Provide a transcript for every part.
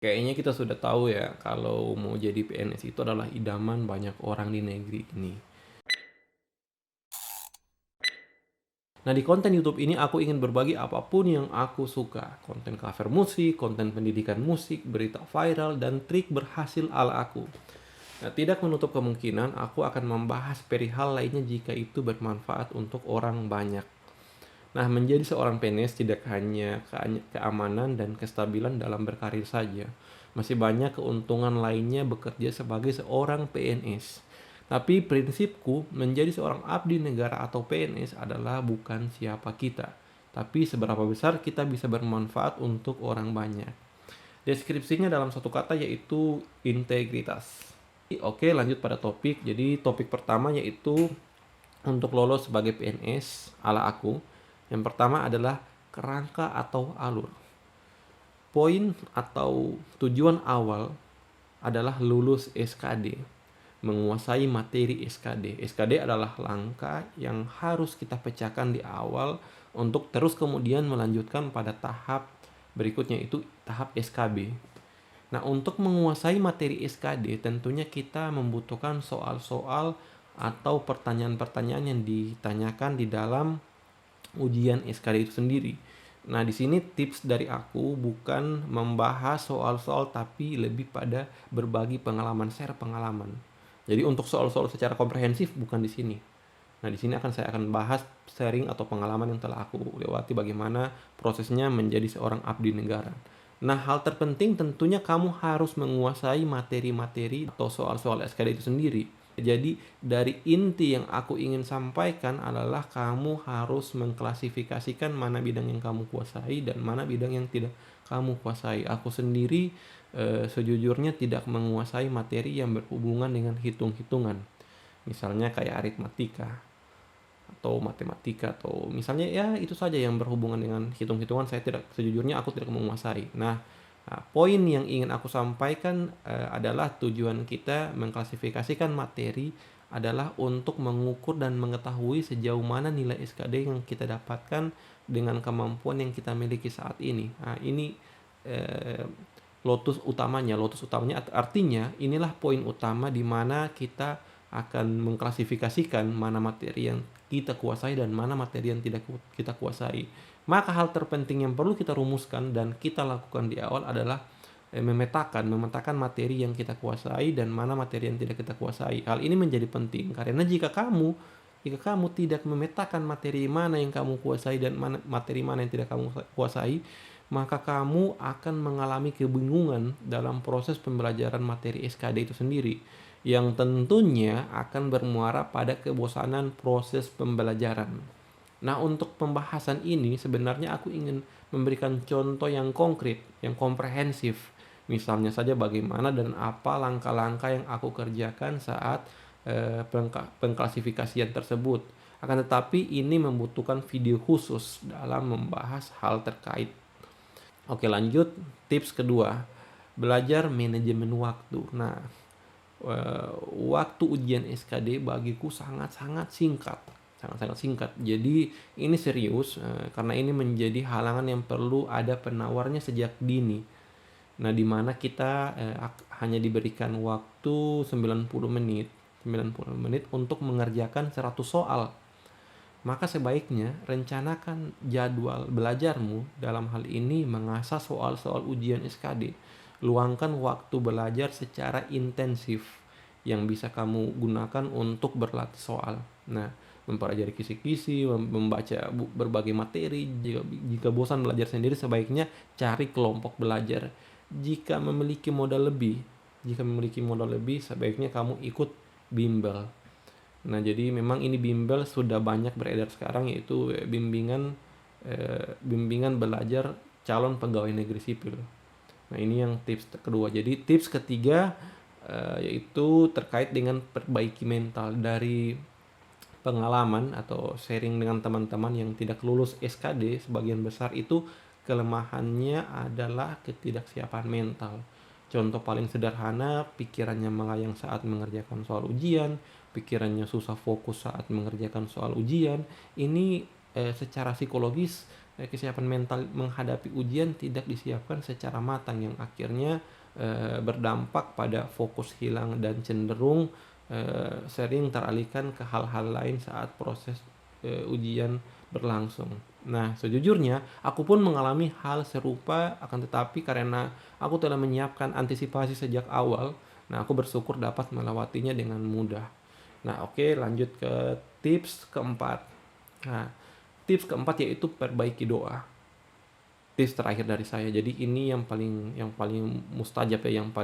Kayaknya kita sudah tahu ya kalau mau jadi PNS itu adalah idaman banyak orang di negeri ini. Nah, di konten YouTube ini aku ingin berbagi apapun yang aku suka. Konten cover musik, konten pendidikan musik, berita viral, dan trik berhasil ala aku. Nah, tidak menutup kemungkinan aku akan membahas perihal lainnya jika itu bermanfaat untuk orang banyak. Nah, menjadi seorang PNS tidak hanya keamanan dan kestabilan dalam berkarir saja. Masih banyak keuntungan lainnya bekerja sebagai seorang PNS. Tapi prinsipku menjadi seorang abdi negara atau PNS adalah bukan siapa kita, tapi seberapa besar kita bisa bermanfaat untuk orang banyak. Deskripsinya dalam satu kata yaitu integritas. Oke, lanjut pada topik. Jadi topik pertama yaitu untuk lolos sebagai PNS ala aku. Yang pertama adalah kerangka atau alur. Poin atau tujuan awal adalah lulus SKD, menguasai materi SKD. SKD adalah langkah yang harus kita pecahkan di awal untuk terus kemudian melanjutkan pada tahap berikutnya, itu tahap SKB. Nah, untuk menguasai materi SKD tentunya kita membutuhkan soal-soal atau pertanyaan-pertanyaan yang ditanyakan di dalam ujian SKD itu sendiri. Nah, di sini tips dari aku bukan membahas soal-soal tapi lebih pada berbagi pengalaman, share pengalaman. Jadi untuk soal-soal secara komprehensif bukan di sini. Nah, di sini saya akan bahas sharing atau pengalaman yang telah aku lewati, bagaimana prosesnya menjadi seorang abdi negara. Nah, hal terpenting tentunya kamu harus menguasai materi-materi atau soal-soal SKD itu sendiri. Jadi, dari inti yang aku ingin sampaikan adalah kamu harus mengklasifikasikan mana bidang yang kamu kuasai dan mana bidang yang tidak kamu kuasai. Aku sendiri sejujurnya tidak menguasai materi yang berhubungan dengan hitung-hitungan. Misalnya kayak aritmatika atau matematika, atau misalnya ya itu saja yang berhubungan dengan hitung-hitungan, sejujurnya aku tidak menguasai. Nah, poin yang ingin aku sampaikan adalah tujuan kita mengklasifikasikan materi adalah untuk mengukur dan mengetahui sejauh mana nilai SKD yang kita dapatkan dengan kemampuan yang kita miliki saat ini. Nah, ini eh, lotus utamanya artinya inilah poin utama di mana kita akan mengklasifikasikan mana materi yang kita kuasai dan mana materi yang tidak kita kuasai. Maka hal terpenting yang perlu kita rumuskan dan kita lakukan di awal adalah memetakan materi yang kita kuasai dan mana materi yang tidak kita kuasai. Hal ini menjadi penting karena jika kamu tidak memetakan materi mana yang kamu kuasai dan materi mana yang tidak kamu kuasai, maka kamu akan mengalami kebingungan dalam proses pembelajaran materi SKD itu sendiri, yang tentunya akan bermuara pada kebosanan proses pembelajaran. Nah, untuk pembahasan ini sebenarnya aku ingin memberikan contoh yang konkret, yang komprehensif. Misalnya saja bagaimana dan apa langkah-langkah yang aku kerjakan saat pengklasifikasian tersebut. Akan tetapi ini membutuhkan video khusus dalam membahas hal terkait. Oke, lanjut. Tips kedua, belajar manajemen waktu. Nah, waktu ujian SKD bagiku sangat-sangat singkat. Sangat-sangat singkat. Jadi ini serius karena ini menjadi halangan yang perlu ada penawarnya sejak dini. Nah, di mana kita hanya diberikan waktu 90 menit untuk mengerjakan 100 soal. Maka sebaiknya rencanakan jadwal belajarmu, dalam hal ini mengasah soal-soal ujian SKD. Luangkan waktu belajar secara intensif yang bisa kamu gunakan untuk berlatih soal. Nah, mempelajari kisi-kisi, membaca berbagai materi. Jika bosan belajar sendiri, sebaiknya cari kelompok belajar. Jika memiliki modal lebih, sebaiknya kamu ikut bimbel. Nah, jadi memang ini bimbel sudah banyak beredar sekarang, yaitu bimbingan belajar calon pegawai negeri sipil. Nah, ini yang tips kedua. Jadi tips ketiga yaitu terkait dengan perbaiki mental. Dari pengalaman atau sharing dengan teman-teman yang tidak lulus SKD, sebagian besar itu kelemahannya adalah ketidaksiapan mental. Contoh paling sederhana, pikirannya melayang saat mengerjakan soal ujian, pikirannya susah fokus saat mengerjakan soal ujian. Ini secara psikologis kesiapan mental menghadapi ujian tidak disiapkan secara matang, yang akhirnya berdampak pada fokus hilang dan cenderung sering teralihkan ke hal-hal lain saat proses ujian berlangsung. Nah, sejujurnya aku pun mengalami hal serupa, akan tetapi karena aku telah menyiapkan antisipasi sejak awal, nah aku bersyukur dapat melewatinya dengan mudah. Nah, oke, lanjut ke tips keempat. Nah, tips keempat yaitu perbaiki doa. Tips terakhir dari saya. Jadi ini yang paling mustajab ya, yang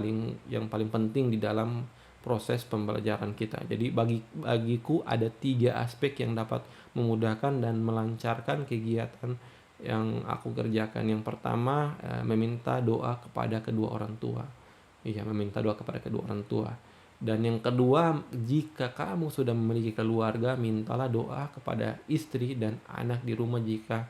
paling penting di dalam proses pembelajaran kita. Jadi bagiku ada 3 aspek yang dapat memudahkan dan melancarkan kegiatan yang aku kerjakan. Yang pertama, meminta doa kepada kedua orang tua. Iya, meminta doa kepada kedua orang tua. Dan yang kedua, jika kamu sudah memiliki keluarga, mintalah doa kepada istri dan anak di rumah. Jika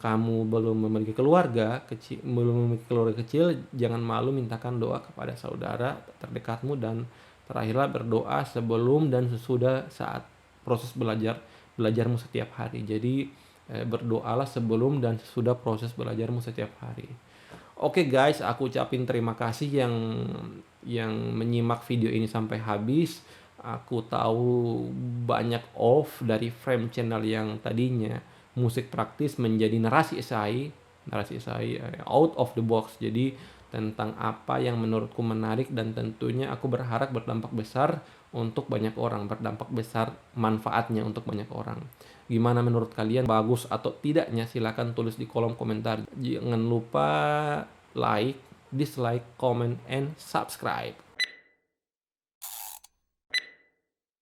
kamu belum memiliki keluarga kecil, jangan malu mintakan doa kepada saudara terdekatmu, dan terakhirlah berdoa sebelum dan sesudah saat proses belajarmu setiap hari. Jadi berdoalah sebelum dan sesudah proses belajarmu setiap hari. Oke guys, aku ucapin terima kasih yang menyimak video ini sampai habis. Aku tahu banyak off dari frame channel yang tadinya musik praktis menjadi narasi esai out of the box. Jadi tentang apa yang menurutku menarik, dan tentunya aku berharap berdampak besar untuk banyak orang, berdampak besar manfaatnya untuk banyak orang. Gimana menurut kalian, bagus atau tidaknya? Silahkan tulis di kolom komentar. Jangan lupa like, dislike, comment, and subscribe.